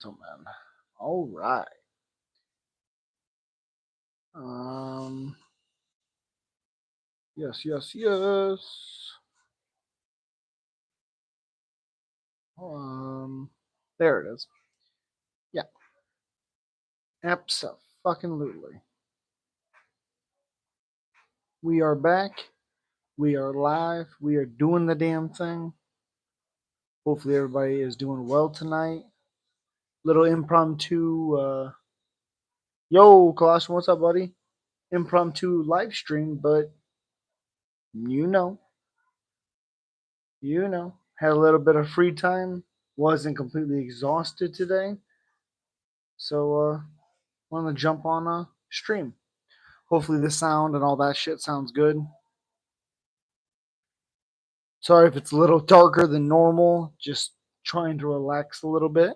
Gentlemen. All right. Yes. There it is. Yeah. Abso-fucking-lutely. We are back. We are live. We are doing the damn thing. Hopefully everybody is doing well tonight. Little impromptu. Yo, Colossian, what's up, buddy? Impromptu live stream, but you know, had a little bit of free time. Wasn't completely exhausted today, so wanted to jump on a stream. Hopefully the sound and all that shit sounds good. Sorry if it's a little darker than normal. Just trying to relax a little bit.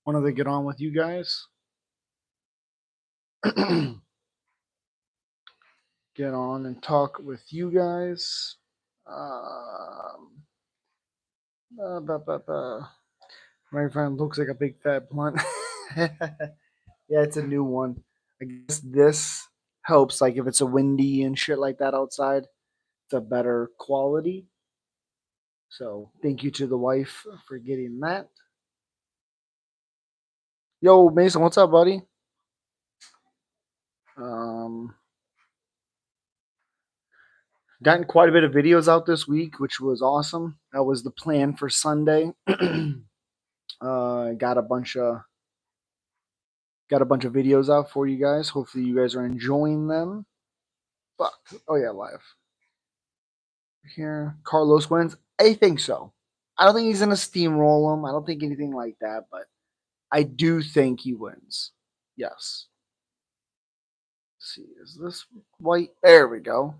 Wanted to get on with you guys. Get on and talk with you guys. My friend looks like a big fat blunt. Yeah, it's a new one. I guess this helps, like if it's a windy and shit like that outside. It's a better quality. So thank you to the wife for getting that. Yo, Mason, what's up, buddy? Um, Gotten quite a bit of videos out this week, which was awesome. That was the plan for Sunday. Got a bunch of videos out for you guys. Hopefully, you guys are enjoying them. Fuck. Oh yeah, live. Here, Carlos wins. I think so. I don't think he's gonna steamroll him. I don't think anything like that, but I do think he wins. Yes. Let's see, is this white? There we go.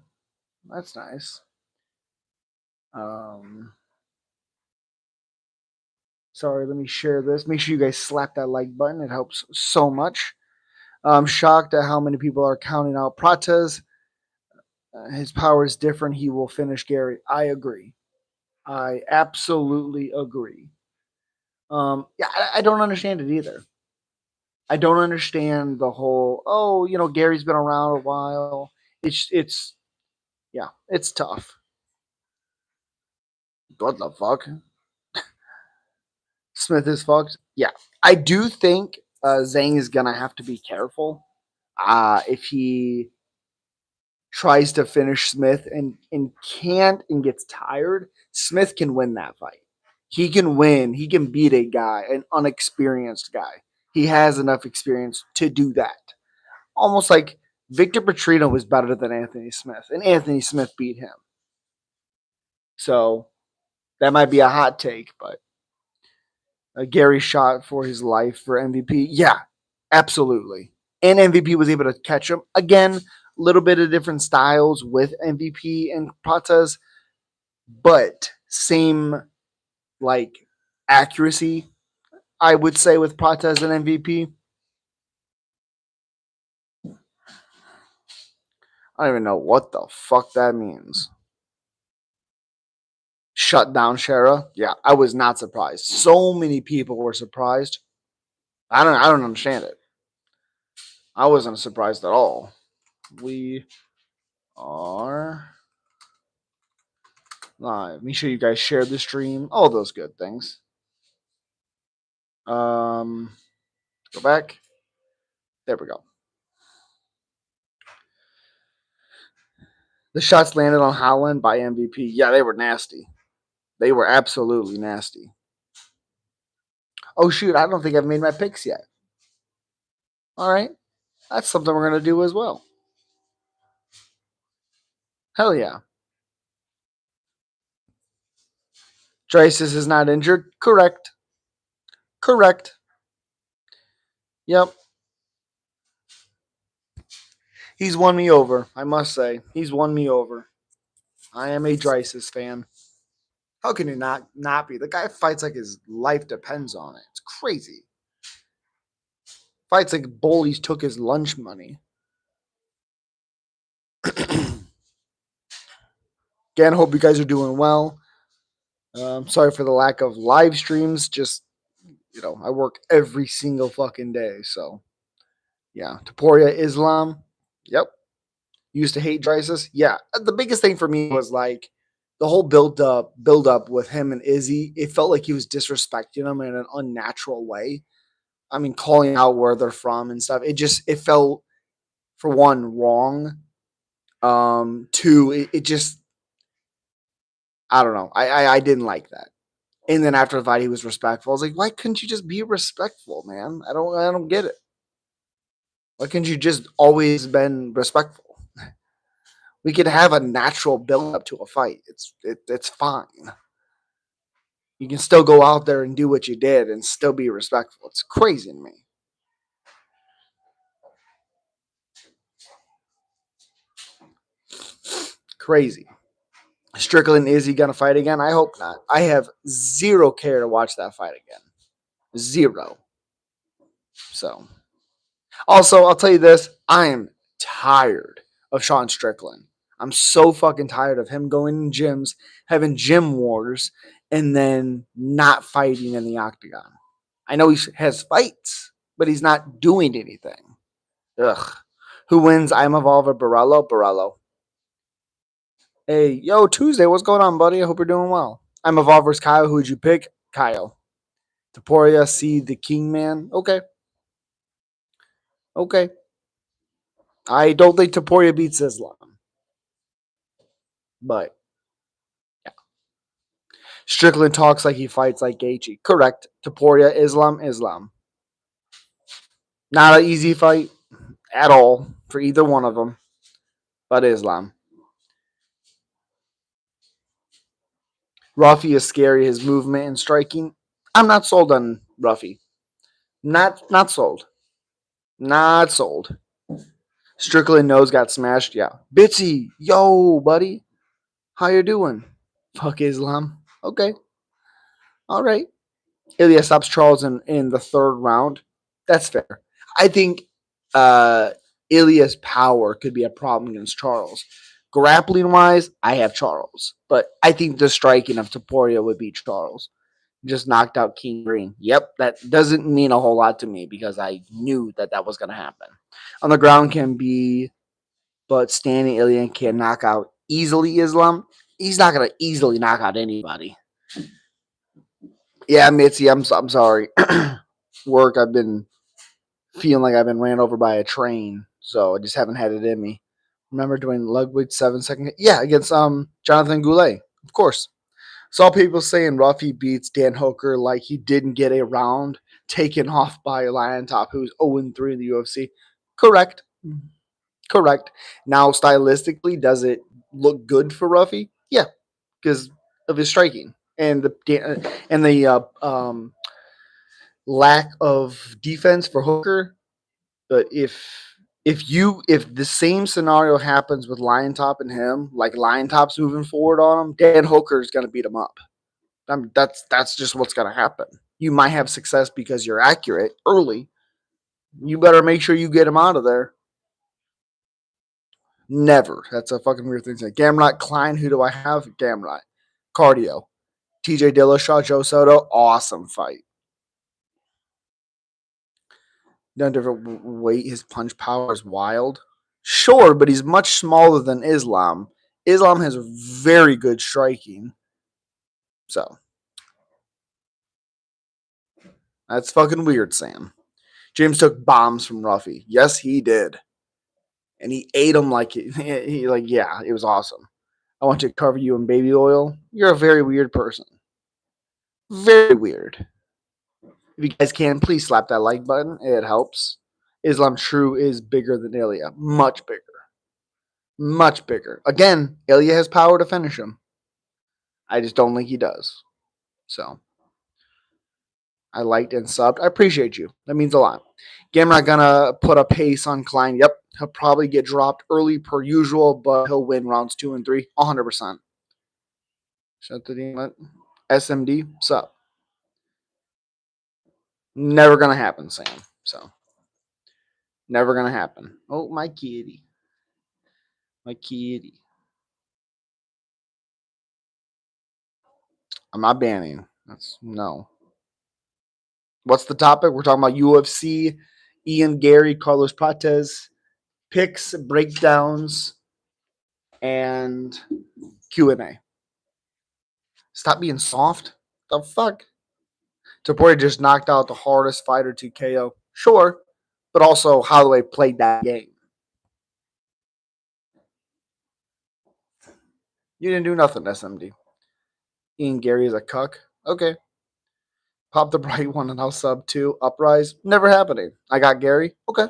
That's nice. Sorry, let me share this. Make sure you guys slap that like button. It helps so much. I'm shocked at how many people are counting out Prates. His power is different. He will finish Gary. I agree. I absolutely agree. Yeah, I don't understand it either. I don't understand the whole. Oh, Gary's been around a while. Yeah, it's tough. What the fuck? Smith is fucked. Yeah, I do think Zhang is gonna have to be careful. If he tries to finish Smith and can't and gets tired, Smith can win that fight. He can win. He can beat a guy, an unexperienced guy. He has enough experience to do that. Almost like Victor Petrino was better than Anthony Smith, and Anthony Smith beat him. So that might be a hot take, but Gary shot for his life for MVP. Yeah, absolutely. And MVP was able to catch him. Again, a little bit of different styles with MVP and Prates, but same like accuracy, I would say, with Prates and MVP. I don't even know what the fuck that means. Shut down Shara. Yeah, I was not surprised. So many people were surprised. I don't understand it. I wasn't surprised at all. We are live. Make sure you guys share the stream. All those good things. Go back. There we go. The shots landed on Holland by MVP. Yeah, they were nasty. They were absolutely nasty. Oh, shoot. I don't think I've made my picks yet. All right. That's something we're going to do as well. Hell yeah. Dracis is not injured. Correct. Yep. He's won me over, I must say. He's won me over. I am a Dracis fan. How can you not be? The guy fights like his life depends on it. It's crazy. Fights like bullies took his lunch money. Again, hope you guys are doing well. Sorry for the lack of live streams. Just I work every single fucking day. So yeah, Taporia Islam. Yep. Used to hate Drysis. Yeah. The biggest thing for me was like the whole build up with him and Izzy. It felt like he was disrespecting him in an unnatural way. I mean, calling out where they're from and stuff. It felt for one wrong. Two, it just I don't know. I didn't like that. And then after the fight, he was respectful. I was like, why couldn't you just be respectful, man? I don't get it. Why couldn't you just always been respectful? We could have a natural build up to a fight. It's fine. You can still go out there and do what you did and still be respectful. It's crazy to me. Crazy. Strickland, is he gonna fight again? I hope not. I have zero care to watch that fight again. Zero. So also, I'll tell you this: I am tired of Sean Strickland. I'm so fucking tired of him going in gyms, having gym wars, and then not fighting in the octagon. I know he has fights, but he's not doing anything. Ugh. Who wins? I'm Evolver Borello. Borello. Hey, yo, Tuesday. What's going on, buddy? I hope you're doing well. I'm Evolver's Kyle. Who'd you pick? Kyle. Taporia, see the King Man. Okay. Okay. I don't think Taporia beats Islam, but yeah. Strickland talks like he fights like Gaethje. Correct. Taporia, Islam, Islam. Not an easy fight at all for either one of them, but Islam. Ruffy is scary. His movement and striking. I'm not sold on Ruffy. Not sold. Not sold. Strickland nose got smashed. Yeah. Bitsy, yo, buddy. How you doing? Fuck Islam. Okay. All right. Ilya stops Charles in the third round. That's fair. I think uh, Ilya's power could be a problem against Charles. Grappling wise, I have Charles, but I think the striking of Taporia would beat Charles. Just knocked out King Green. Yep, that doesn't mean a whole lot to me because I knew that was going to happen. On the ground can be, but standing Ilya can knock out easily Islam. He's not going to easily knock out anybody. Yeah, Mitzi, I'm sorry. Work, I've been feeling like I've been ran over by a train, so I just haven't had it in me. Remember doing Ludwig 7 second? Yeah, against Jonathan Goulet, of course. Saw people saying Ruffy beats Dan Hooker like he didn't get a round taken off by Lion Top, who's 0-3 in the UFC. Correct. Correct. Now, stylistically, does it look good for Ruffy? Yeah, because of his striking and the lack of defense for Hooker. But if the same scenario happens with Lion Top and him, like Lion Top's moving forward on him, Dan Hooker's gonna beat him up. That's just what's gonna happen. You might have success because you're accurate early. You better make sure you get him out of there. Never. That's a fucking weird thing to say. Gamrot Klein, who do I have? Gamrot. Cardio. TJ Dillashaw, Joe Soto, awesome fight. Done different weight. His punch power is wild. Sure, but he's much smaller than Islam. Islam has very good striking. So that's fucking weird, Sam. James took bombs from Ruffy. Yes, he did. And he ate them like he like, yeah, it was awesome. I want to cover you in baby oil. You're a very weird person. Very weird. If you guys can, please slap that like button. It helps. Islam True is bigger than Ilya. Much bigger. Much bigger. Again, Ilya has power to finish him. I just don't think he does. So I liked and subbed. I appreciate you. That means a lot. Gamrot gonna put a pace on Klein. Yep. He'll probably get dropped early per usual, but he'll win rounds 2 and 3. 100%. Shut the demon. SMD. Sup. Never gonna happen, Sam. So never gonna happen. Oh, my kitty. My kitty. I'm not banning. That's no. What's the topic? We're talking about UFC, Ian Gary, Carlos Prates, picks, breakdowns, and Q&A. Stop being soft. The fuck? Tapori just knocked out the hardest fighter to KO. Sure, but also Holloway played that game. You didn't do nothing, SMD. Ian Gary is a cuck. Okay. Pop the bright one and I'll sub two. Uprise. Never happening. I got Gary. Okay.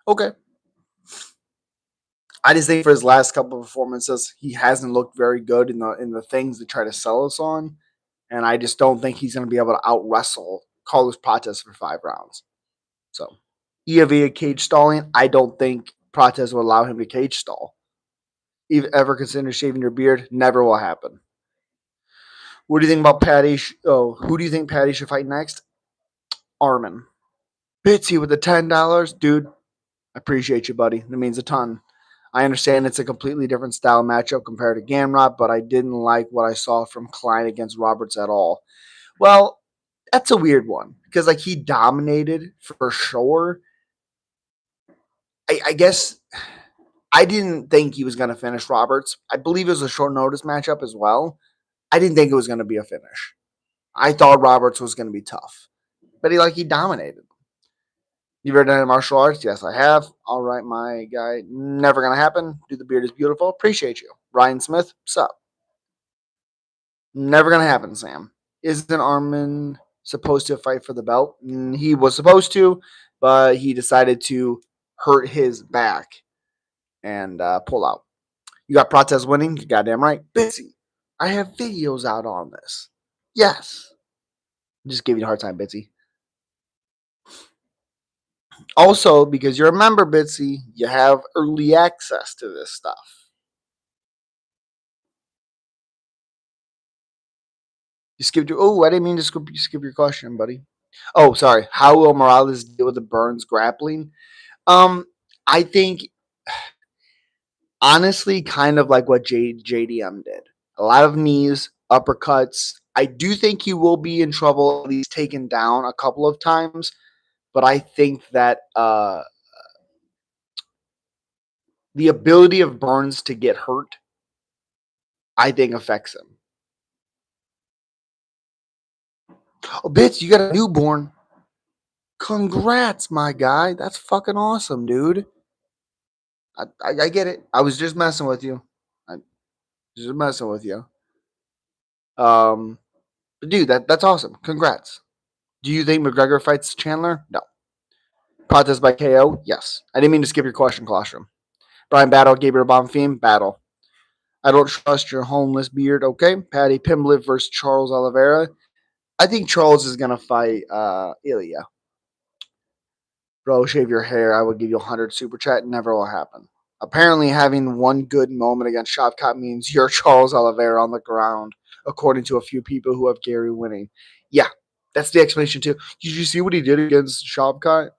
Okay. I just think for his last couple of performances, he hasn't looked very good in the things they try to sell us on. And I just don't think he's going to be able to out wrestle Carlos Prates for 5 rounds. So, Iavia cage stalling. I don't think Prates will allow him to cage stall. Ever consider shaving your beard? Never will happen. What do you think about Patty? Who do you think Patty should fight next? Armin. Bitsy with the $10. Dude, I appreciate you, buddy. That means a ton. I understand it's a completely different style matchup compared to Gamrot, but I didn't like what I saw from Klein against Roberts at all. Well, that's a weird one because like he dominated for sure. I guess I didn't think he was going to finish Roberts. I believe it was a short notice matchup as well. I didn't think it was going to be a finish. I thought Roberts was going to be tough, but he dominated. You've ever done any martial arts? Yes, I have. All right, my guy. Never going to happen. Dude, the beard is beautiful. Appreciate you. Ryan Smith, sup? Never going to happen, Sam. Isn't Armin supposed to fight for the belt? He was supposed to, but he decided to hurt his back and pull out. You got Prates winning? You goddamn right. Bitsy, I have videos out on this. Yes. Just giving you a hard time, Bitsy. Also, because you're a member, Bitsy, you have early access to this stuff. You skipped your. Oh, I didn't mean to skip your question, buddy. Oh, sorry. How will Morales deal with the Burns grappling? I think honestly, kind of like what JDM did. A lot of knees, uppercuts. I do think he will be in trouble, at least taken down a couple of times. But I think that the ability of Burns to get hurt, I think affects him. Oh, bitch, you got a newborn. Congrats, my guy. That's fucking awesome, dude. I get it. I was just messing with you. I just messing with you. But dude, that's awesome. Congrats. Do you think McGregor fights Chandler? No. Prates by KO? Yes. I didn't mean to skip your question, Colostrum. Brian Battle, Gabriel Bonfim? Battle. I don't trust your homeless beard. Okay. Patty Pimblett versus Charles Oliveira. I think Charles is going to fight Ilya. Bro, shave your hair. I would give you 100 super chat. Never will happen. Apparently, having one good moment against Shavkat means you're Charles Oliveira on the ground, according to a few people who have Gary winning. Yeah, that's the explanation, too. Did you see what he did against Shavkat?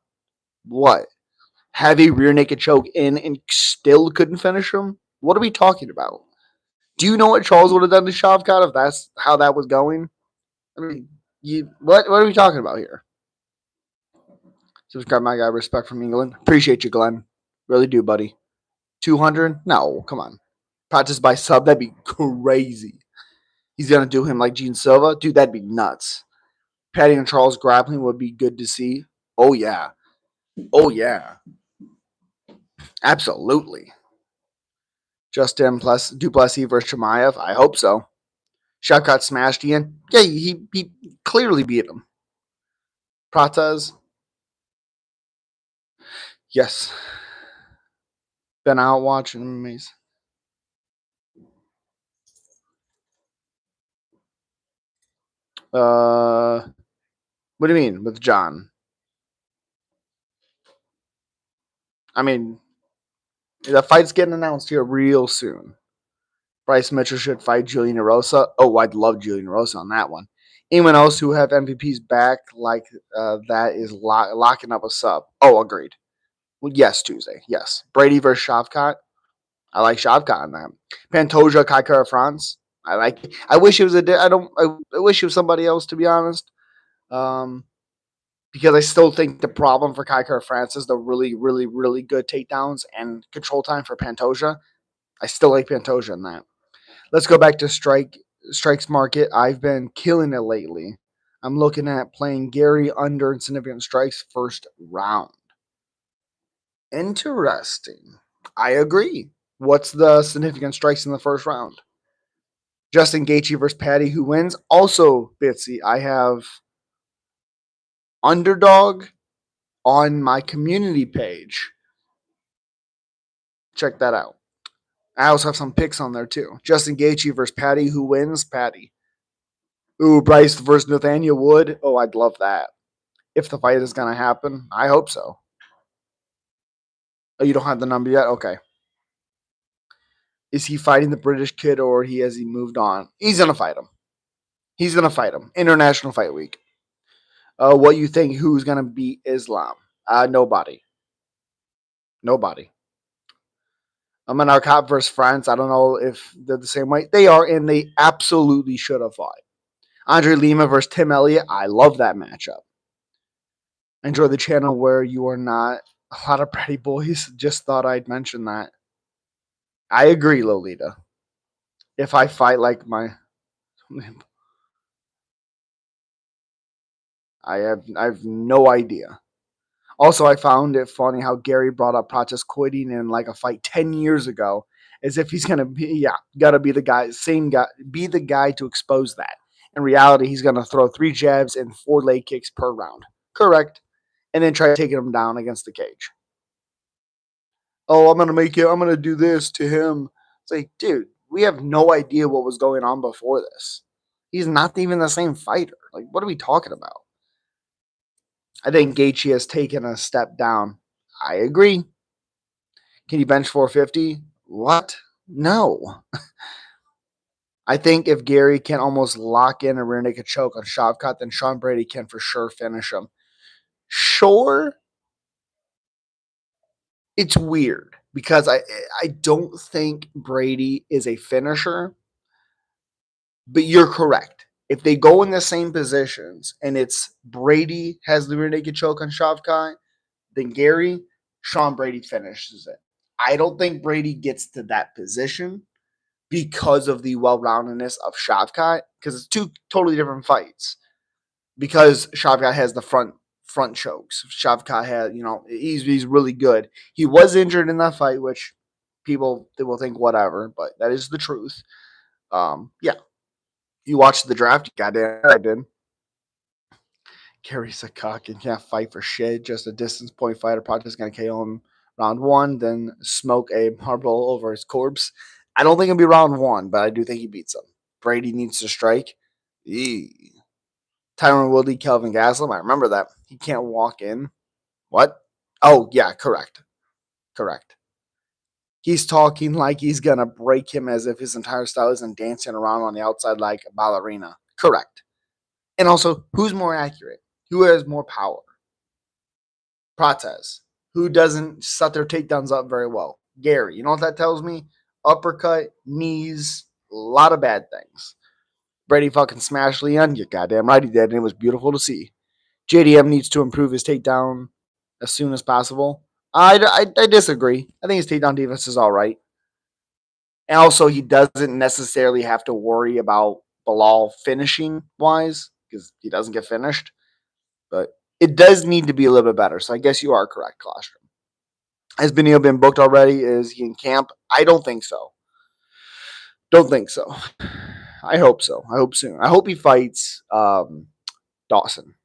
What? Have a rear naked choke in and still couldn't finish him? What are we talking about? Do you know what Charles would have done to Shavkat if that's how that was going? I mean, what are we talking about here? Subscribe, my guy. Respect from England. Appreciate you, Glenn. Really do, buddy. 200? No, come on. Practice by sub? That'd be crazy. He's going to do him like Gene Silva? Dude, that'd be nuts. Patty and Charles grappling would be good to see. Oh, yeah. Oh, yeah. Absolutely. Justin plus Duplessis versus Chimaev? I hope so. Shavkat smashed Ian? Yeah, he clearly beat him. Prates? Yes. Been out watching amazing. What do you mean with John? I mean, the fight's getting announced here real soon. Bryce Mitchell should fight Julian Erosa. Oh, I'd love Julian Erosa on that one. Anyone else who have MVPs back like that is locking up a sub. Oh, agreed. Well, yes, Tuesday. Yes. Brady versus Shavkat. I like Shavkat on that. Pantoja, Kaikara France. I like it. I wish it was I wish it was somebody else, to be honest. Um, because I still think the problem for Kai Kara France is the really, really, really good takedowns and control time for Pantoja. I still like Pantoja in that. Let's go back to strikes market. I've been killing it lately. I'm looking at playing Gary under insignificant strikes first round. Interesting. I agree. What's the significant strikes in the first round? Justin Gaethje versus Patty, who wins? Also, Bitsy, I have underdog on my community page. Check that out. I also have some picks on there too. Justin Gaethje versus Patty, who wins? Patty. Ooh, Bryce versus Nathaniel Wood. Oh, I'd love that. If the fight is going to happen, I hope so. Oh, you don't have the number yet? Okay. Is he fighting the British kid or has he moved on? He's going to fight him. He's going to fight him. International Fight Week. What you think? Who's going to beat Islam? Nobody. Nobody. I'm an Arcot versus France. I don't know if they're the same way. They are, and they absolutely should have fought. Andre Lima versus Tim Elliott. I love that matchup. Enjoy the channel where you are not a lot of pretty boys. Just thought I'd mention that. I agree, Lolita. If I fight like my, I have no idea. Also, I found it funny how Gary brought up Prates quitting in like a fight 10 years ago, as if he's gonna be gotta be the guy, same guy, be the guy to expose that. In reality, he's gonna throw 3 jabs and 4 leg kicks per round. Correct, and then try taking him down against the cage. Oh, I'm gonna do this to him. It's like, dude, we have no idea what was going on before this. He's not even the same fighter. Like, what are we talking about? I think Gaethje has taken a step down. I agree. Can he bench 450? What? No. I think if Gary can almost lock in a rear naked choke on Shavkat, then Sean Brady can for sure finish him. Sure, it's weird because I don't think Brady is a finisher, but you're correct. If they go in the same positions and it's Brady has the rear naked choke on Shavkat, then Gary, Sean Brady finishes it. I don't think Brady gets to that position because of the well-roundedness of Shavkat, because it's 2 totally different fights. Because Shavkat has the front chokes. Shavkat has, he's really good. He was injured in that fight, which they will think whatever, but that is the truth. Yeah, you watched the draft, goddamn, I did. Carries a cock and can't fight for shit. Just a distance point fighter. Probably just gonna KO him round 1, then smoke a marble over his corpse. I don't think it'll be round 1, but I do think he beats him. Brady needs to strike. Eee. Tyron Woodley, Kelvin Gaslam. I remember that. He can't walk in. What? Oh, yeah, correct. Correct. He's talking like he's going to break him as if his entire style isn't dancing around on the outside like a ballerina. Correct. And also, who's more accurate? Who has more power? Prates. Who doesn't set their takedowns up very well? Gary. You know what that tells me? Uppercut, knees, a lot of bad things. Brady fucking smashed Leon. You're goddamn right he did, and it was beautiful to see. JDM needs to improve his takedown as soon as possible. I disagree. I think his takedown defense is all right. And also, he doesn't necessarily have to worry about Bilal finishing wise because he doesn't get finished. But it does need to be a little bit better. So I guess you are correct, Colostrum. Has Benio been booked already? Is he in camp? I don't think so. Don't think so. I hope so. I hope soon. I hope he fights Dawson.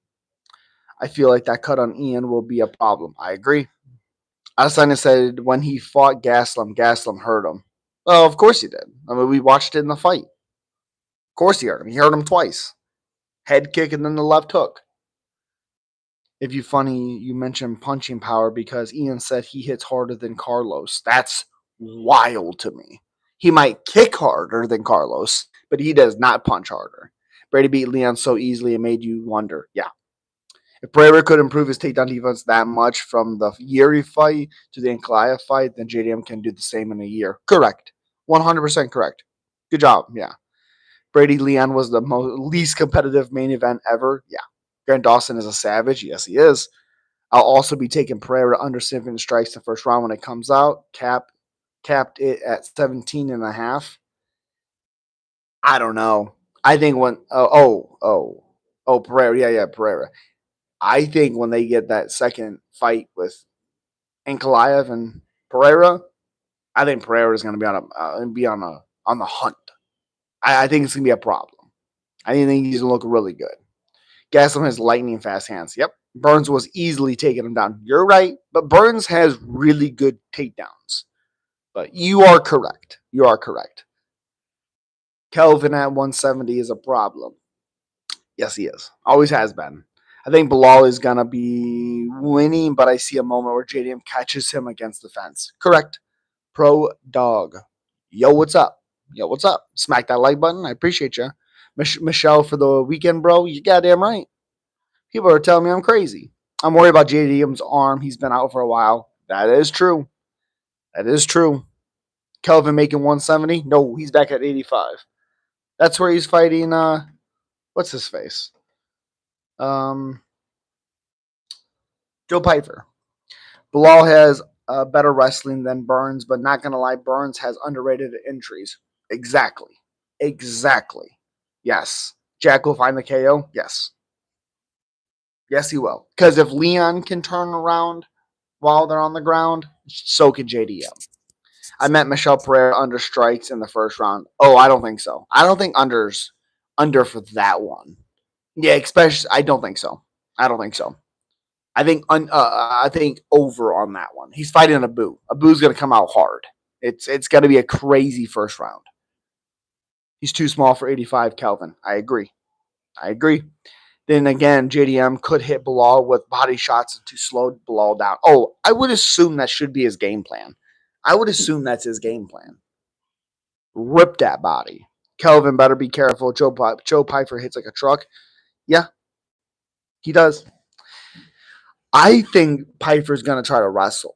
I feel like that cut on Ian will be a problem. I agree. Adesanya said when he fought Gaslam hurt him. Well, of course he did. I mean, we watched it in the fight. Of course he hurt him. He hurt him twice. Head kick and then the left hook. If you funny, you mentioned punching power because Ian said he hits harder than Carlos. That's wild to me. He might kick harder than Carlos, but he does not punch harder. Brady beat Leon so easily it made you wonder. Yeah. If Pereira could improve his takedown defense that much from the Yuri fight to the Ankalaev fight, then JDM can do the same in a year. Correct. 100% correct. Good job. Yeah. Brady Leon was the least competitive main event ever. Yeah. Grant Dawson is a savage. Yes, he is. I'll also be taking Pereira under 7 strikes the first round when it comes out. Capped it at 17 and a half. I don't know. I think when Pereira, yeah, Pereira. I think when they get that second fight with Ankalaev and Pereira, I think Pereira is going to be on the hunt. I think it's going to be a problem. I think he's going to look really good. Gastelum has lightning fast hands. Yep. Burns was easily taking him down. You're right, but Burns has really good takedowns. But you are correct. You are correct. Kelvin at 170 is a problem. Yes, he is. Always has been. I think Bilal is going to be winning, but I see a moment where JDM catches him against the fence. Correct. Pro Dog. Yo, what's up? Yo, what's up? Smack that like button. I appreciate you. Michelle for the weekend, bro. You goddamn right. People are telling me I'm crazy. I'm worried about JDM's arm. He's been out for a while. That is true. That is true. Kelvin making 170? No, he's back at 85. That's where he's fighting, what's his face? Um, Joe Pyfer. Bilal has better wrestling than Burns, but not going to lie, Burns has underrated injuries. Exactly. Exactly. Yes. Jack will find the KO? Yes. Yes, he will. Because if Leon can turn around while they're on the ground, so can JDM. I met Michelle Pereira under strikes in the first round. Oh, I don't think so. I don't think under's under for that one. Yeah, especially I don't think so. I don't think so. I think over on that one. He's fighting Abu. Abu's gonna come out hard. It's gonna be a crazy first round. He's too small for 85 Kelvin. I agree. I agree. Then again, JDM could hit Bilal with body shots to slow Bilal down. Oh, I would assume that should be his game plan. I would assume that's his game plan. Rip that body. Kelvin better be careful. Joe Pyfer hits like a truck. Yeah, he does. I think Pyfer's going to try to wrestle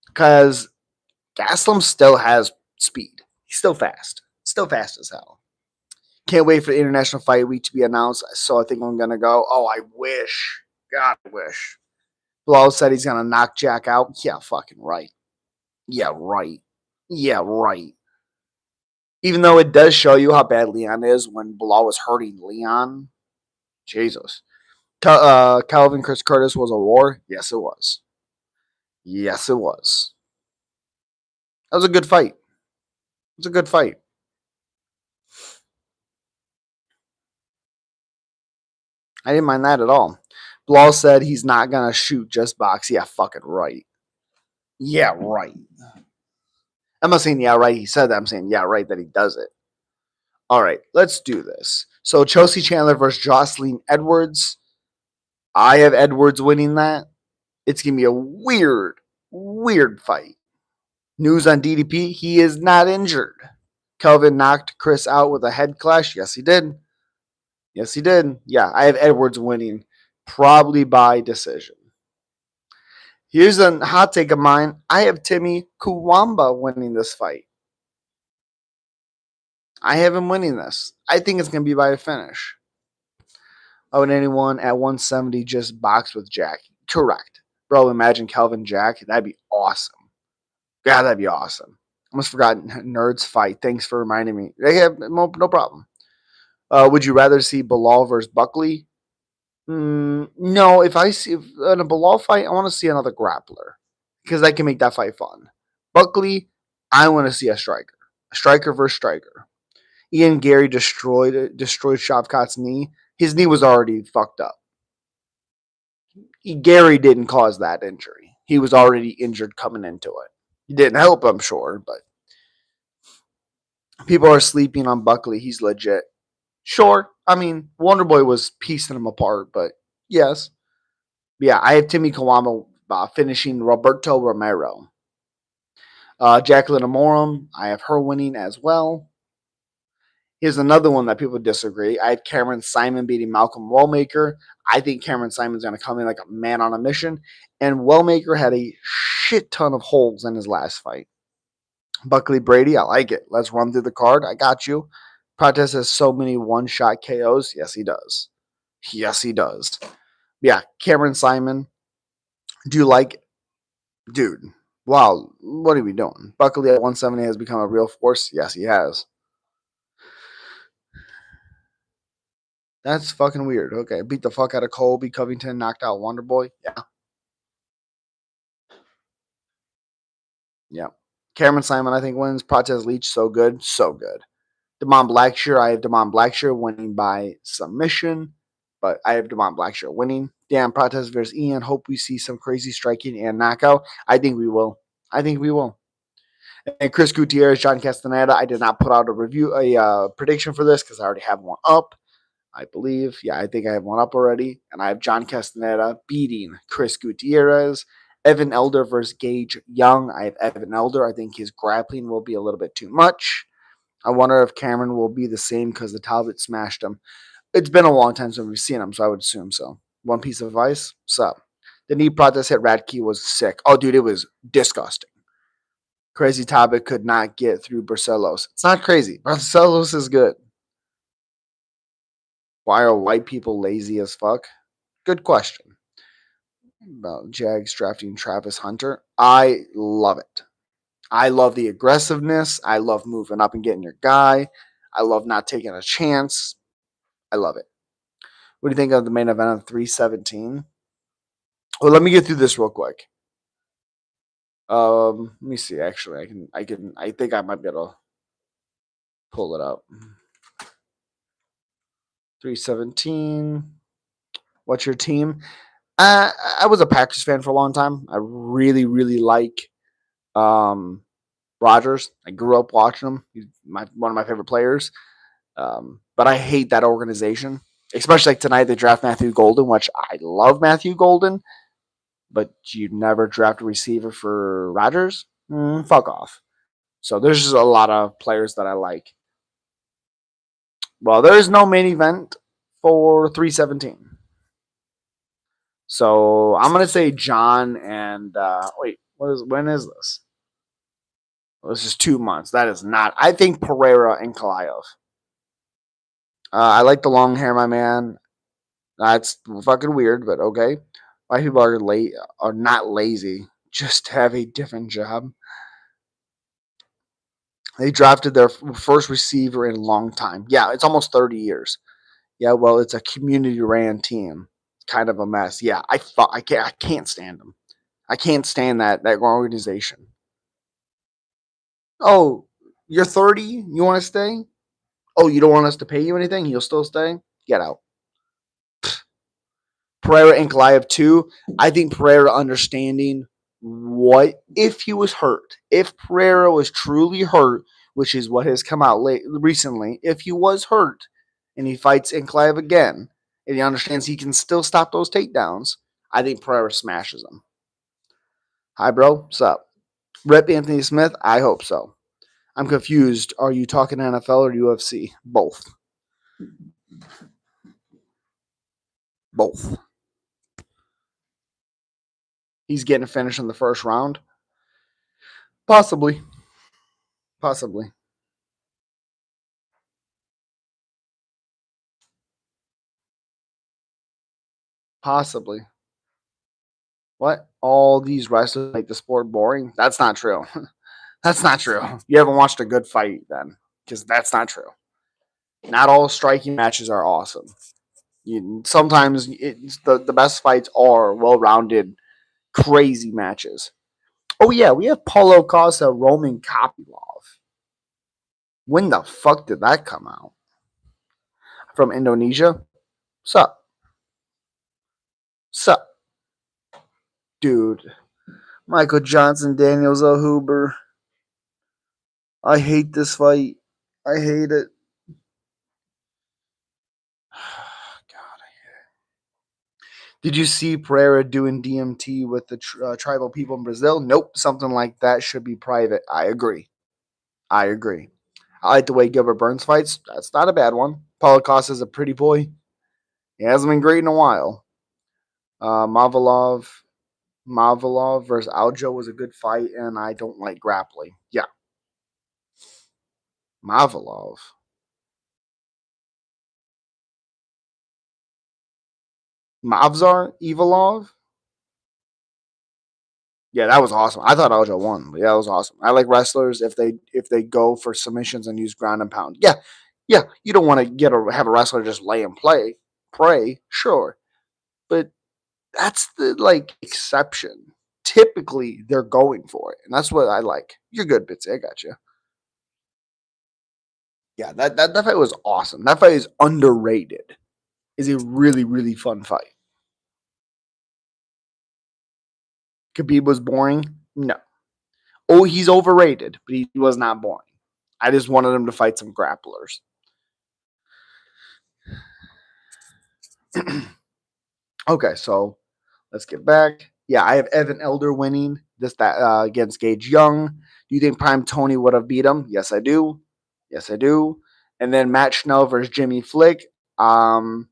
because Gaslam still has speed. He's still fast. Still fast as hell. Can't wait for the International Fight Week to be announced. So I think I'm going to go. Oh, I wish. God, I wish. Bilal said he's going to knock Jack out. Yeah, fucking right. Yeah, right. Yeah, right. Even though it does show you how bad Leon is when Bilal was hurting Leon. Jesus. Calvin Chris Curtis was a war? Yes, it was. Yes, it was. That was a good fight. It was a good fight. I didn't mind that at all. Bilal said he's not going to shoot, just box. Yeah, fucking right. Yeah, right. I'm not saying yeah, right. He said that. I'm saying yeah, right, that he does it. All right, let's do this. So Chelsea Chandler versus Jocelyn Edwards. I have Edwards winning that. It's going to be a weird fight. News on DDP, he is not injured. Kelvin knocked Chris out with a head clash. Yes, he did. Yes, he did. Yeah, I have Edwards winning, probably by decision. Here's a hot take of mine. I have Timmy Kuwamba winning this fight. I have him winning this. I think it's going to be by a finish. Oh, and anyone at 170 just box with Jack. Correct. Bro, imagine Kelvin Jack. That'd be awesome. Yeah, that'd be awesome. Almost forgot Nerds Fight. Thanks for reminding me. They have no problem. Would you rather see Bilal versus Buckley? No, if I see in a Bilal fight, I want to see another grappler because that can make that fight fun. Buckley, I want to see a striker versus striker. Ian Gary destroyed Shavkat's knee. His knee was already fucked up. Gary didn't cause that injury. He was already injured coming into it. He didn't help, I'm sure, but people are sleeping on Buckley. He's legit. Sure. I mean, Wonderboy was piecing him apart, but yes. Yeah, I have Timmy Kawama finishing Roberto Romero. Jacqueline Amorum, I have her winning as well. Here's another one that people disagree. I have Cameron Simon beating Malcolm Wellmaker. I think Cameron Simon's going to come in like a man on a mission. And Wellmaker had a shit ton of holes in his last fight. Buckley Brady, I like it. Let's run through the card. I got you. Prates has so many one-shot KOs. Yes, he does. Yes, he does. Yeah, Cameron Simon. Do you like, dude? Wow, what are we doing? Buckley at 170 has become a real force. Yes, he has. That's fucking weird. Okay, beat the fuck out of Colby Covington, knocked out Wonderboy. Yeah, yeah. Cameron Simon, I think, wins. Protez Leach, so good, so good. Damon Blackshear, I have Damon Blackshear winning by submission, but I have Damon Blackshear winning. Dan Protez versus Ian. Hope we see some crazy striking and knockout. I think we will. I think we will. And Chris Gutierrez, John Castaneda. I did not put out a prediction for this because I already have one up. I believe. Yeah, I think I have one up already. And I have John Castaneda beating Chris Gutierrez. Evan Elder versus Gage Young. I have Evan Elder. I think his grappling will be a little bit too much. I wonder if Cameron will be the same because the Talbot smashed him. It's been a long time since we've seen him, so I would assume so. One piece of advice, sup. The knee protest hit Radke was sick. Oh, dude, it was disgusting. Crazy Talbot could not get through Barcelos. It's not crazy. Barcelos is good. Why are white people lazy as fuck? Good question. About Jags drafting Travis Hunter. I love it. I love the aggressiveness. I love moving up and getting your guy. I love not taking a chance. I love it. What do you think of the main event of 317? Well, let me get through this real quick. Let me see. Actually, I think I might be able to pull it up. 317. What's your team? I was a Packers fan for a long time. I really, really like um, Rodgers. I grew up watching him. He's one of my favorite players. But I hate that organization, especially like tonight they draft Matthew Golden, which I love Matthew Golden, but you never draft a receiver for Rodgers. Fuck off. So there's just a lot of players that I like. Well, there is no main event for 317. So I'm gonna say John and wait, when is this? Well, this is 2 months. That is not. I think Pereira and Kalayev. I like the long hair, my man. That's fucking weird, but okay. Why people are not lazy, just have a different job. They drafted their first receiver in a long time. Yeah, it's almost 30 years. Yeah, well, it's a community ran team. Kind of a mess. Yeah, I can't stand them. I can't stand that organization. Oh, you're 30. You want to stay? Oh, you don't want us to pay you anything? You'll still stay? Get out. Pereira and Kalayev too. I think Pereira understanding what if he was hurt, if Pereira was truly hurt, which is what has come out recently. If he was hurt and he fights Ankalaev again, and he understands he can still stop those takedowns, I think Pereira smashes him. Hi, bro. What's up? Rep Anthony Smith? I hope so. I'm confused. Are you talking NFL or UFC? Both. Both. He's getting a finish in the first round. Possibly. Possibly. Possibly. What? All these wrestlers make the sport boring? That's not true. That's not true. You haven't watched a good fight then, because that's not true. Not all striking matches are awesome. Sometimes the best fights are well rounded, crazy matches. Oh yeah, we have Paulo Costa, Roman Kopylov. When the fuck did that come out? From Indonesia? Sup? Sup? Dude. Michael Johnson, Daniel Zahuber. I hate this fight. I hate it. God, did you see Pereira doing DMT with the tribal people in Brazil? Nope. Something like that should be private. I agree. I agree. I like the way Gilbert Burns fights. That's not a bad one. Paulo Costa is a pretty boy. He hasn't been great in a while. Mavalov, Mavalov versus Aljo was a good fight, and I don't like grappling. Yeah, Mavalov. Mavzar Evilov. Yeah, that was awesome. I thought Aljo won, but yeah, that was awesome. I like wrestlers if they go for submissions and use ground and pound. Yeah, yeah. You don't want to have a wrestler just lay and pray, sure, but that's the like exception. Typically, they're going for it, and that's what I like. You're good, Bitsy. I got you. Yeah, that fight was awesome. That fight is underrated. Is a really really fun fight. Khabib was boring. No. Oh, he's overrated, but he was not boring. I just wanted him to fight some grapplers. Okay, so let's get back. Yeah, I have Evan Elder winning that against Gage Young. Do you think Prime Tony would have beat him? Yes, I do. Yes, I do. And then Matt Schnell versus Jimmy Flick. Um,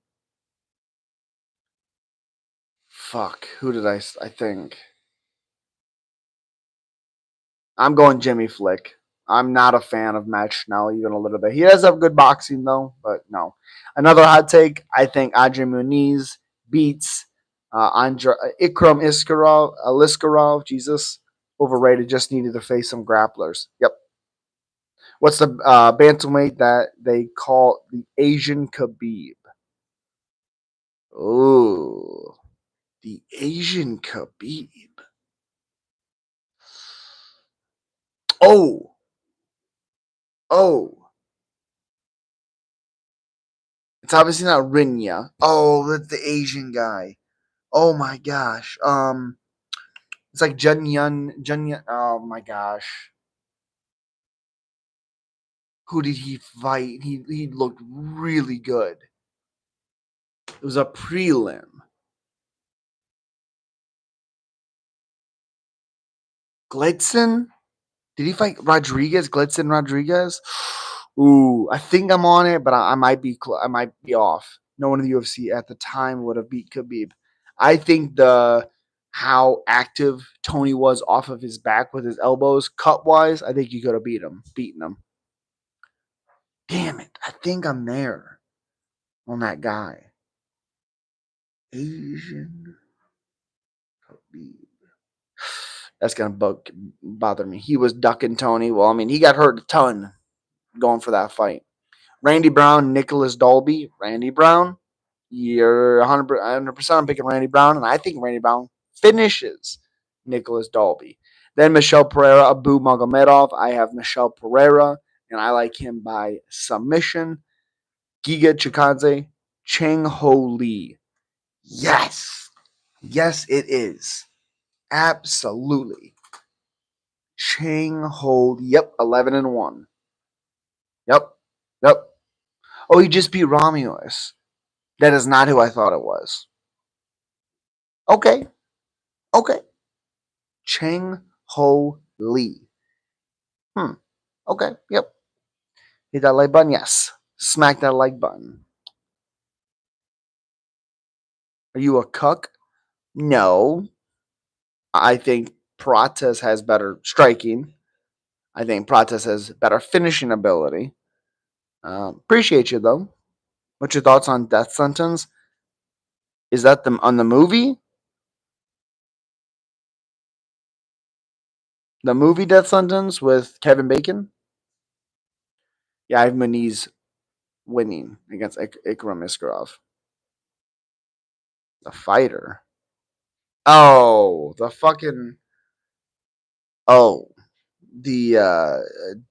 fuck. Who did I think? I'm going Jimmy Flick. I'm not a fan of Matt Schnell even a little bit. He does have good boxing though, but no. Another hot take. I think Adrian Muniz beats Ikram Liskarov. Jesus, overrated. Just needed to face some grapplers. Yep. What's the bantamweight that they call the Asian Khabib? Ooh, the Asian Khabib. Oh, oh. It's obviously not Rinya. Oh, that's the Asian guy. Oh my gosh. It's like Jun Yun. Oh my gosh. Who did he fight? He looked really good. It was a prelim. Gledson? Did he fight Rodriguez? Gledson Rodriguez? Ooh, I think I'm on it, but I might be I might be off. No one in the UFC at the time would have beat Khabib. I think the how active Tony was off of his back with his elbows, cut wise, I think you could have beaten him. Damn it! I think I'm there on that guy. Asian Khabib. That's gonna bother me. He was ducking Tony. Well, I mean, he got hurt a ton going for that fight. Randy Brown, Nicholas Dolby. Randy Brown, you're 100%. I'm picking Randy Brown, and I think Randy Brown finishes Nicholas Dolby. Then Michelle Pereira, Abu Magomedov. I have Michelle Pereira, and I like him by submission. Giga Chikadze, Cheng Ho Lee. Yes. Yes, it is. Absolutely. Cheng Ho. Yep, 11-1. Yep. Yep. Oh, he just beat Romulus. That is not who I thought it was. Okay. Okay. Cheng Ho Lee. Okay. Yep. Hit that like button. Yes. Smack that like button. Are you a cuck? No. I think Prates has better striking. I think Prates has better finishing ability. Appreciate you though. What's your thoughts on Death Sentence? Is that on the movie? The movie Death Sentence with Kevin Bacon? Yeah, I have Muniz winning against Ikram Iskarov. The fighter. Oh, the fucking oh, the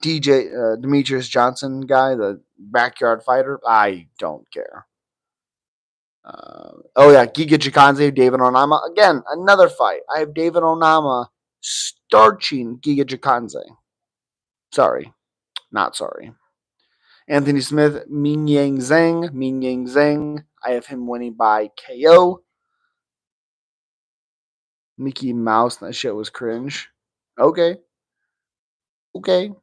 DJ Demetrius Johnson guy, the backyard fighter. I don't care. Oh yeah, Giga Chikadze, David Onama. Again, another fight. I have David Onama starching Giga Chikadze. Sorry, not sorry. Anthony Smith, Min Yang Zhang. Min Yang Zhang. I have him winning by KO. Mickey Mouse. That shit was cringe. Okay. Okay. I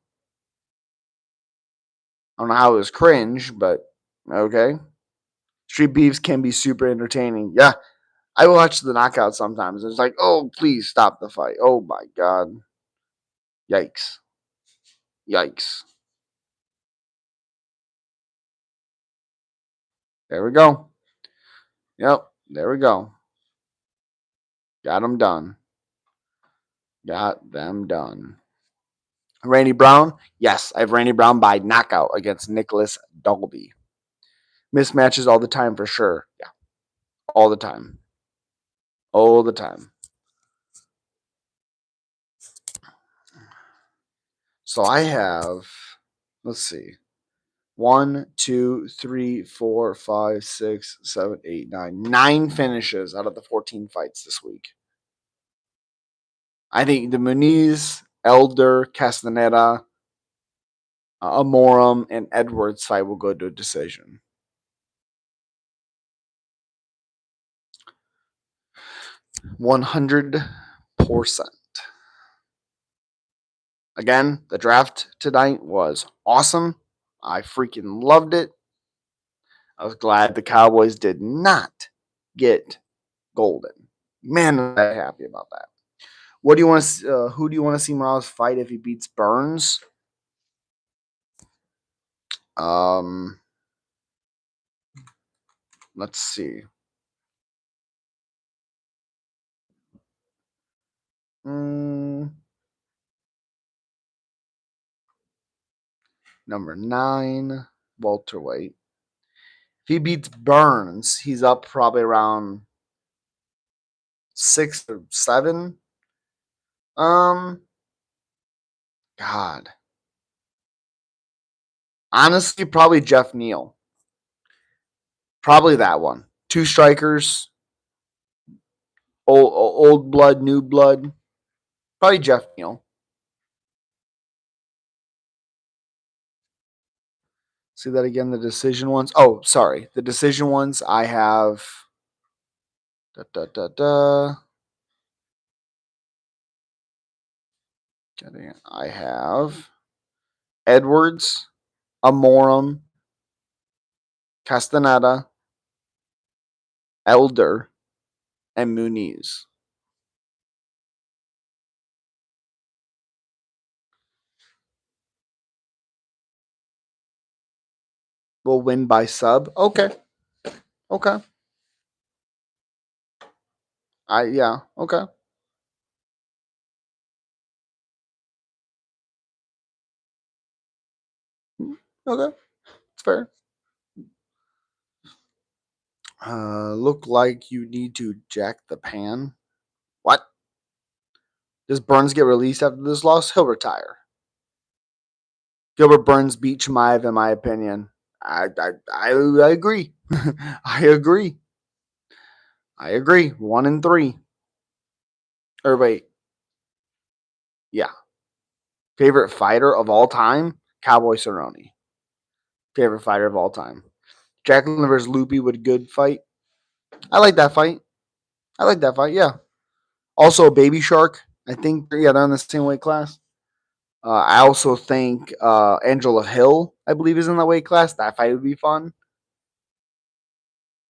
don't know how it was cringe, but okay. Street beefs can be super entertaining. Yeah, I watch the knockout sometimes. It's like, oh, please stop the fight. Oh my god. Yikes. Yikes. There we go. Yep. There we go. Got them done. Got them done. Randy Brown. Yes, I have Randy Brown by knockout against Nicholas Dalby. Mismatches all the time for sure. Yeah, all the time. All the time. So I have, let's see, 1, 2, 3, 4, 5, 6, 7, 8, 9. 9 finishes out of the 14 fights this week. I think the Muniz, Elder, Castaneda, Amorum, and Edwards fight will go to a decision. 100%. Again, the draft tonight was awesome. I freaking loved it. I was glad the Cowboys did not get Golden. Man, am I happy about that. What do you want to? Who do you want to see Morales fight if he beats Burns? Um, let's see. Number 9, welterweight. If he beats Burns, he's up probably around 6 or 7. God. Honestly, probably Jeff Neal. Probably that one. 2 strikers, old blood, new blood. Probably Jeff Neal. See that again, the decision ones. Oh, sorry. The decision ones I have. I have Edwards, Amorum, Castaneda, Elder, and Muniz. Will win by sub. Okay. Okay. Yeah. Okay. Okay. It's fair. Look like you need to jack the pan. What? Does Burns get released after this loss? He'll retire. Gilbert Burns beat Chimaev, in my opinion. I agree. I agree. I agree. 1-3. Or wait, yeah. Favorite fighter of all time? Cowboy Cerrone. Favorite fighter of all time. Jacqueline versus Loopy would good fight. I like that fight. Yeah. Also, Baby Shark. I think, yeah, they're in the same weight class. I also think Angela Hill, I believe, is in that weight class. That fight would be fun.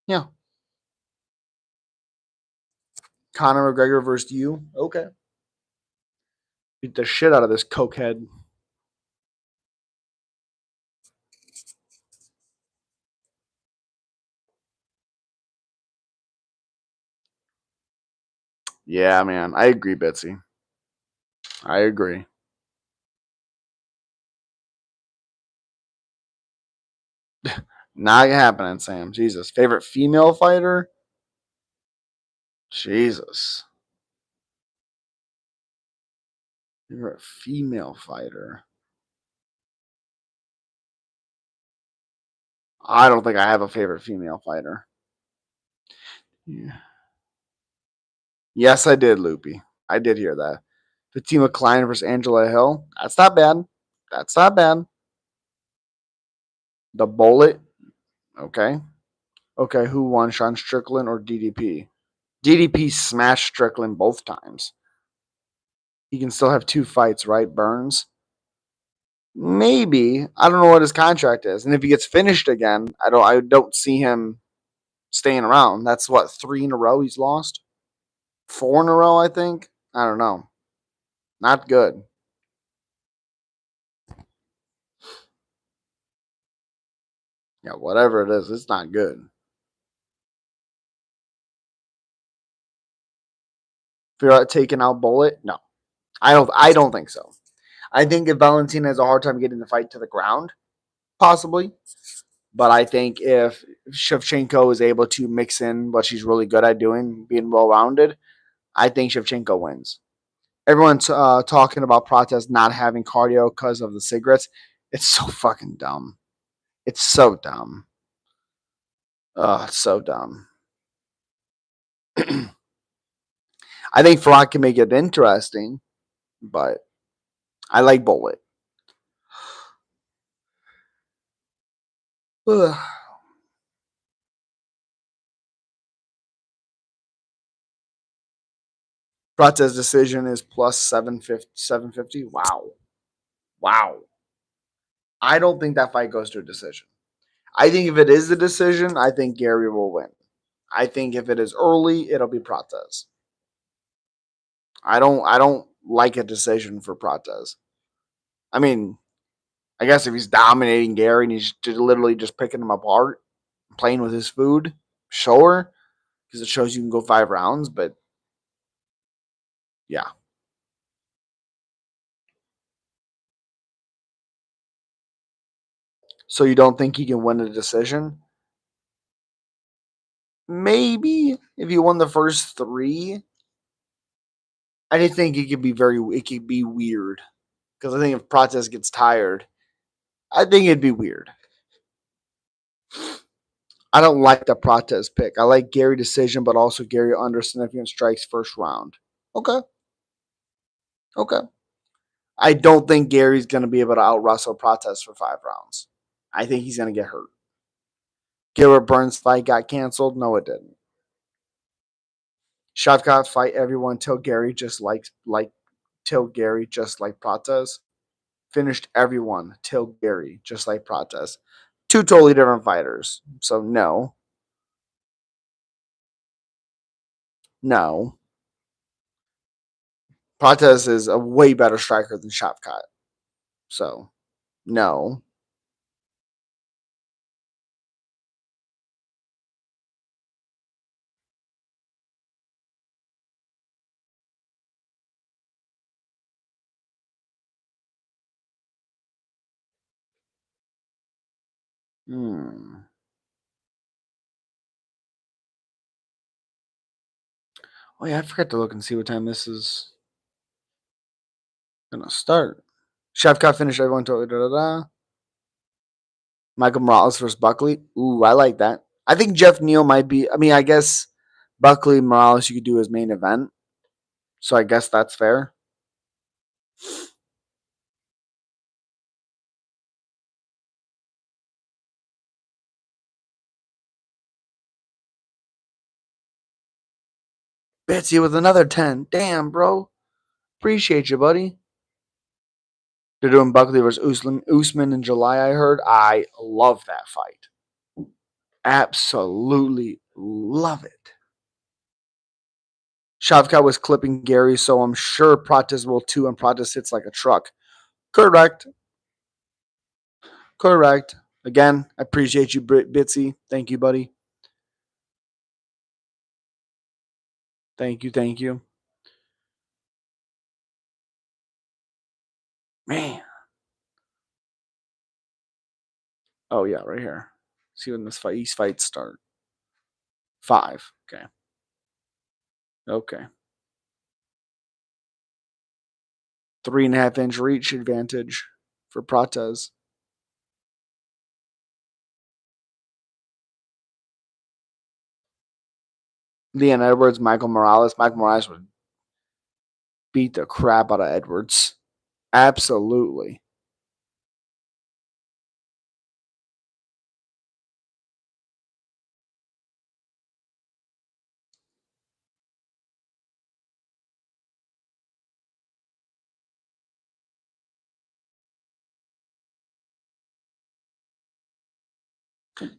Yeah. Conor McGregor versus you. Okay. Beat the shit out of this cokehead. Yeah, man. I agree, Betsy. I agree. Not happening, Sam. Jesus. Favorite female fighter? Jesus. Favorite female fighter? I don't think I have a favorite female fighter. Yeah. Yes, I did, Loopy. I did hear that. Fatima Klein versus Angela Hill. That's not bad. That's not bad. The Bullet. Okay. Okay, who won, Sean Strickland or DDP? DDP smashed Strickland both times. He can still have 2 fights, right, Burns? Maybe. I don't know what his contract is. And if he gets finished again, I don't see him staying around. That's what, 3 in a row he's lost? 4 in a row, I think. I don't know. Not good. Yeah, whatever it is, it's not good. If you're taking out Bullet, no. I don't think so. I think if Valentina has a hard time getting the fight to the ground, possibly. But I think if Shevchenko is able to mix in what she's really good at doing, being well rounded, I think Shevchenko wins. Everyone's talking about Prates not having cardio because of the cigarettes. It's so fucking dumb. It's so dumb. Oh, it's so dumb. I think Farad can make it interesting, but I like Bullet. Ugh. Prates' decision is plus 750. 750. Wow. Wow. I don't think that fight goes to a decision. I think if it is a decision, I think Gary will win. I think if it is early, it'll be Prates. I don't like a decision for Prates. I mean, I guess if he's dominating Gary and he's literally just picking him apart, playing with his food, sure, because it shows you can go 5 rounds. But yeah, so you don't think he can win a decision? Maybe if he won the first 3, I didn't think it could be it could be weird because I think if Prates gets tired, I think it'd be weird. I don't like the Prates pick. I like Gary decision, but also Gary under significant strikes first round. Okay, okay. I don't think Gary's going to be able to out Russell Prates for 5 rounds. I think he's going to get hurt. Gilbert Burns fight got canceled. No, it didn't. Shavkat fight everyone till Gary just till Gary just like Prates. Finished everyone till Gary just like Prates. Two totally different fighters. So no. No. Prates is a way better striker than Shavkat. So no. Hmm. Oh yeah, I forgot to look and see what time this is gonna start. Shavkat finished everyone totally. Da, da, da. Michael Morales versus Buckley. Ooh, I like that. I think Jeff Neal might be. I mean, I guess Buckley Morales you could do his main event. So I guess that's fair. Betsy with another 10. Damn, bro. Appreciate you, buddy. They're doing Buckley versus Usman in July, I heard. I love that fight. Absolutely love it. Shavkat was clipping Gary, so I'm sure Prates will too, and Prates hits like a truck. Correct. Correct. Again, I appreciate you, Bitsy. Thank you, buddy. Thank you. Thank you. Man. Oh, yeah, right here. See when these fights start. 5. Okay. Okay. 3.5 inch reach advantage for Prates. Leon Edwards, Michael Morales. Michael Morales would beat the crap out of Edwards. Absolutely.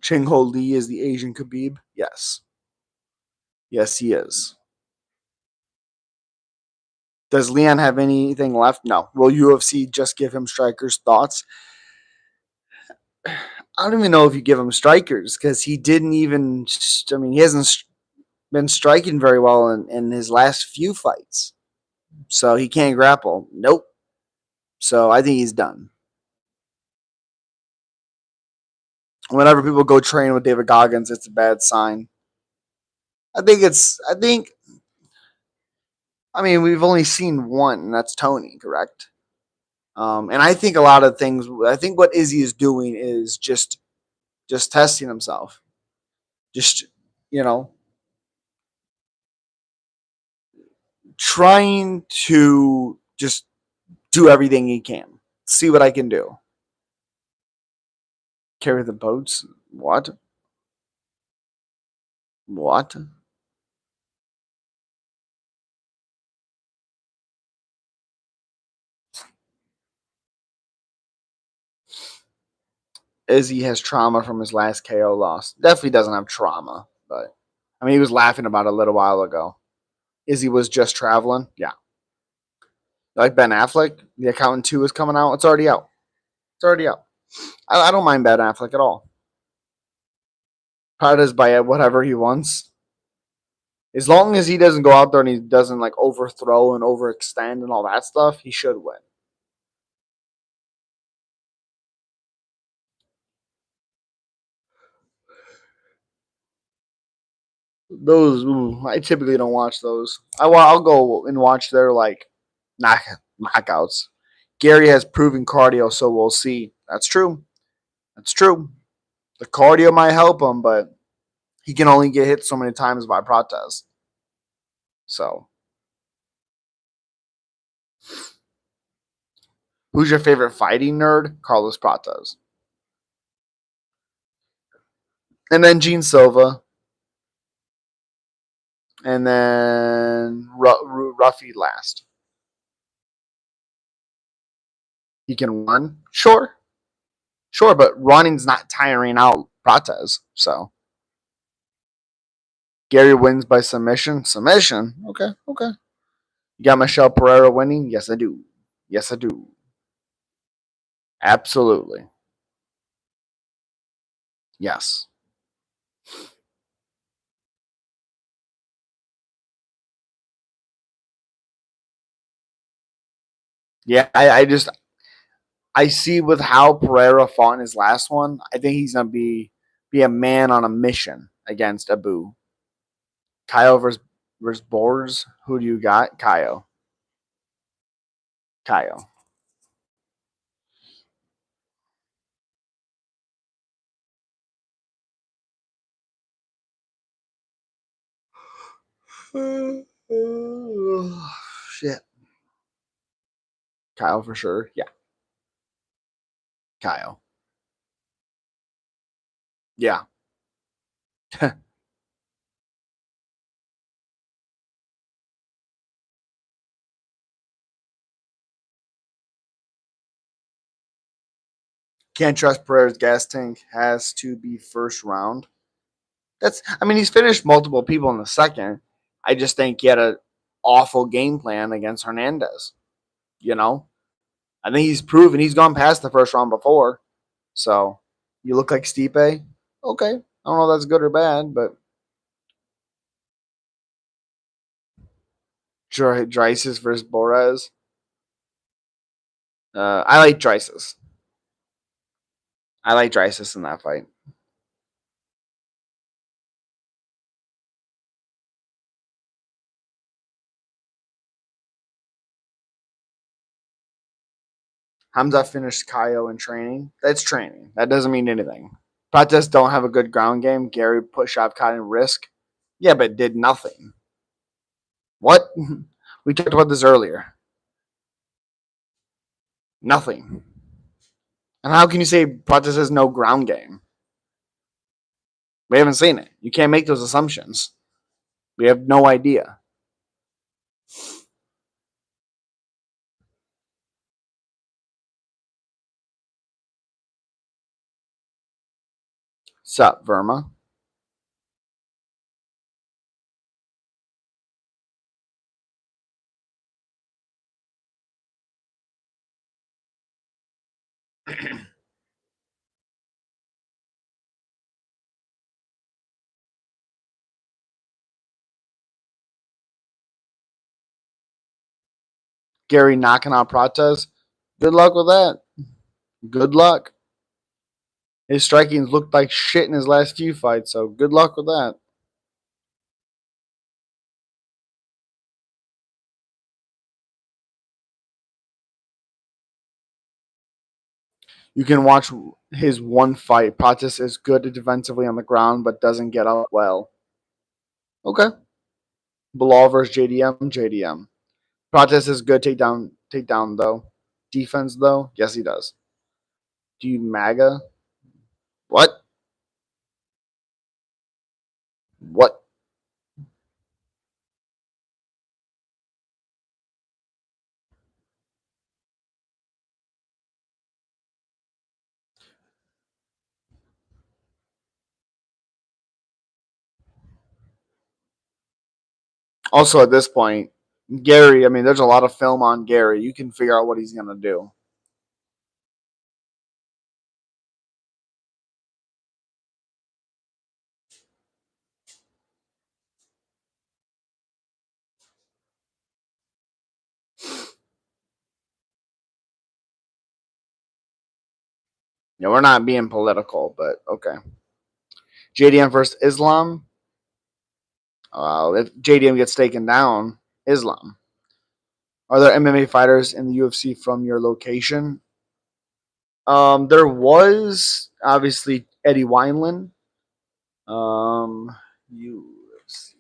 Ching Ho Lee is the Asian Khabib. Yes. Yes, he is. Does Leon have anything left? No. Will UFC just give him strikers' thoughts? I don't even know if you give him strikers because he didn't even. I mean, he hasn't. been striking very well in his last few fights. So he can't grapple. Nope. So I think he's done. Whenever people go train with David Goggins, it's a bad sign. I mean, we've only seen one, and that's Tony, correct? And I think a lot of things. I think what Izzy is doing is just testing himself. Just you know, trying to just do everything he can. See what I can do. Carry the boats. What? What? Izzy has trauma from his last KO loss. Definitely doesn't have trauma, but I mean, he was laughing about it a little while ago. Izzy was just traveling. Yeah. Like Ben Affleck, The Accountant 2 is coming out. It's already out. It's already out. I don't mind Ben Affleck at all. Probably does by whatever he wants. As long as he doesn't go out there and he doesn't like overthrow and overextend and all that stuff, he should win. Those, I typically don't watch those. I'll go and watch their like knockouts. Gary has proven cardio, so we'll see. That's true. That's true. The cardio might help him, but he can only get hit so many times by Prates. So, who's your favorite fighting nerd? Carlos Prates. And then Gene Silva. And then Ruffy last. He can run? Sure. Sure, but running's not tiring out Prates. So, Gary wins by submission. Submission? Okay, okay. You got Michelle Pereira winning? Yes, I do. Yes, I do. Absolutely. Yes. Yeah, I see with how Pereira fought in his last one. I think he's gonna be a man on a mission against Abu. Kyle versus Bors. Who do you got? Kyle. Kyle. Shit. Kyle for sure. Yeah. Kyle. Yeah. Can't trust Pereira's gas tank. Has to be first round. I mean, he's finished multiple people in the second. I just think he had an awful game plan against Hernandez. You know, I think he's proven he's gone past the first round before. So you look like Stipe. Okay, I don't know if that's good or bad, but Drysis versus Borez. I like Drysis. I like Drysis in that fight. Hamza finished Kaio in training. That's training. That doesn't mean anything. Prates don't have a good ground game. Gary put Shavkat in risk. Yeah, but did nothing. What? We talked about this earlier. Nothing. And how can you say Prates has no ground game? We haven't seen it. You can't make those assumptions. We have no idea. Sup, Verma? Gary knocking out Prates. Good luck with that. Good luck. His striking looked like shit in his last few fights, so good luck with that. You can watch his one fight. Prates is good defensively on the ground, but doesn't get out well. Okay. Bilal versus JDM, JDM. Prates is good takedown though. Defense though, yes he does. Do you MAGA? What? What? Also, at this point, Gary, I mean, there's a lot of film on Gary. You can figure out what he's going to do. Yeah, we're not being political, but okay. JDM versus Islam. If JDM gets taken down, Islam. Are there MMA fighters in the UFC from your location? There was obviously Eddie Wineland. UFC.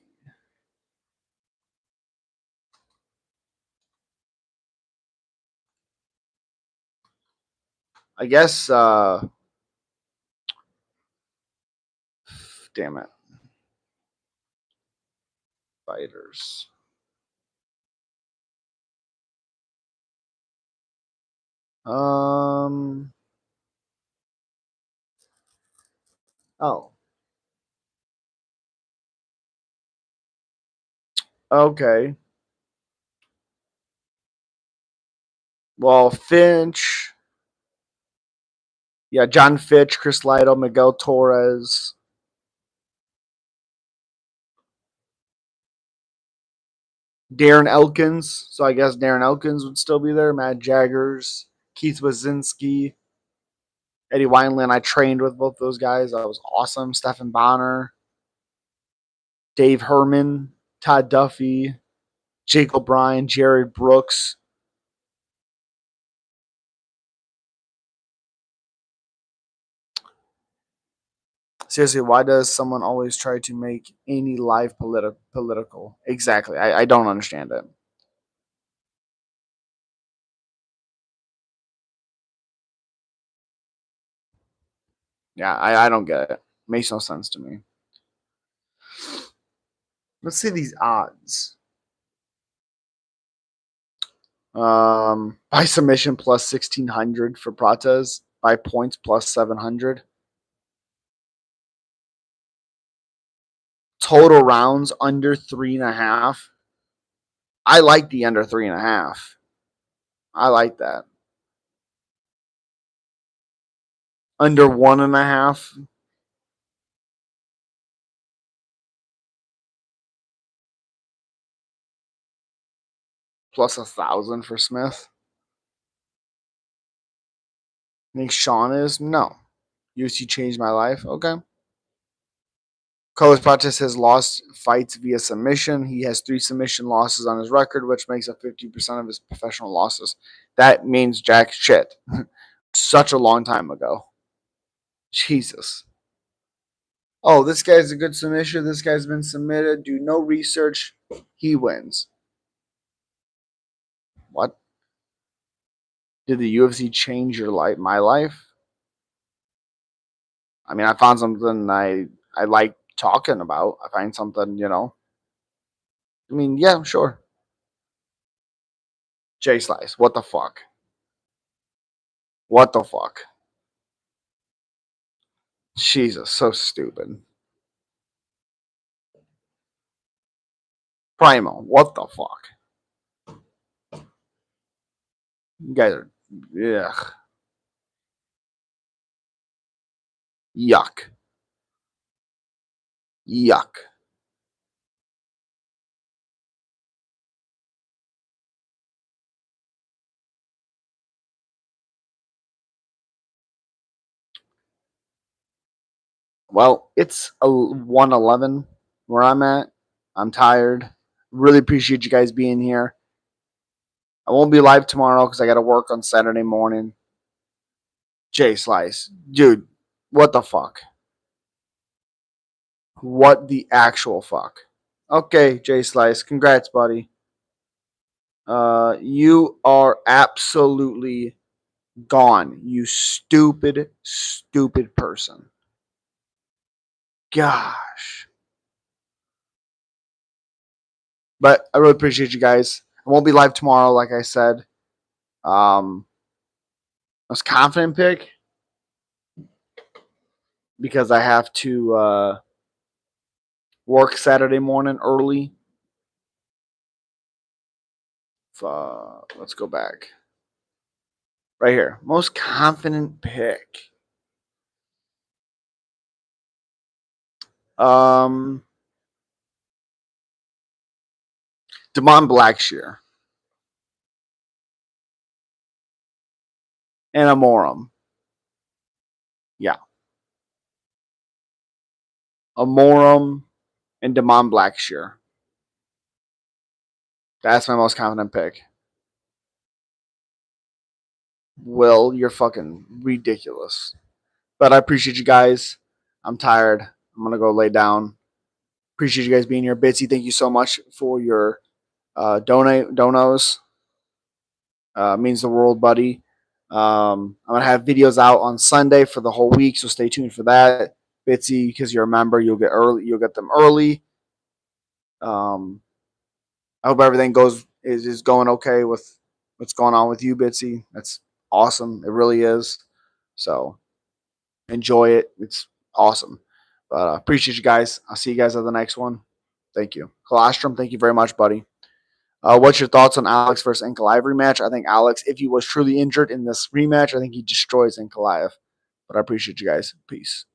I guess. Damn it, fighters. Um. Oh. Okay. Well, Finch. Yeah, John Fitch, Chris Lido, Miguel Torres, Darren Elkins. So I guess Darren Elkins would still be there. Matt Jaggers, Keith Wazinski, Eddie Wineland. I trained with both those guys. That was awesome. Stephen Bonner, Dave Herman, Todd Duffy, Jake O'Brien, Jared Brooks. Seriously, why does someone always try to make any life political? Exactly. I don't understand it. Yeah, I don't get it. Makes no sense to me. Let's see these odds. By submission plus 1600 for Prates. By points plus 700. Total rounds under 3.5. I like the under 3.5. I like that. Under 1.5. Plus 1,000 for Smith. I think Sean is no. UFC changed my life. Okay. Carlos Prates has lost fights via submission. He has 3 submission losses on his record, which makes up 50% of his professional losses. That means jack shit. Such a long time ago. Jesus. Oh, this guy's a good submission. This guy's been submitted. Do no research. He wins. What? Did the UFC change your life? My life? I mean, I found something I like talking about. I find something. I mean, yeah, sure. J Slice. What the fuck? What the fuck? Jesus, so stupid. Primo. What the fuck? You guys are. Ugh. Yuck. Yuck. Well, it's 1:11 where I'm at. I'm tired. Really appreciate you guys being here. I won't be live tomorrow because I got to work on Saturday morning. Jay Slice, dude, what the fuck? What the actual fuck? Okay, Jay Slice, congrats, buddy. You are absolutely gone. You stupid, stupid person. Gosh. But I really appreciate you guys. I won't be live tomorrow, like I said. Most confident pick because I have to work Saturday morning early. Let's go back. Right here. Most confident pick. Um, Damon Blackshear and Amorum. Yeah. Amorum and Damon Blackshear. That's my most confident pick. Will, you're fucking ridiculous. But I appreciate you guys. I'm tired. I'm gonna go lay down. Appreciate you guys being here. Bitsy, thank you so much for your donos. Means the world, buddy. I'm gonna have videos out on Sunday for the whole week, so stay tuned for that. Bitsy, because you're a member, you'll get early. You'll get them early. I hope everything is going okay with what's going on with you, Bitsy. That's awesome. It really is. So enjoy it. It's awesome. But appreciate you guys. I'll see you guys at the next one. Thank you. Colostrum, thank you very much, buddy. What's your thoughts on Alex versus Ankalaev rematch? I think Alex, if he was truly injured in this rematch, I think he destroys Ankalaev. But I appreciate you guys. Peace.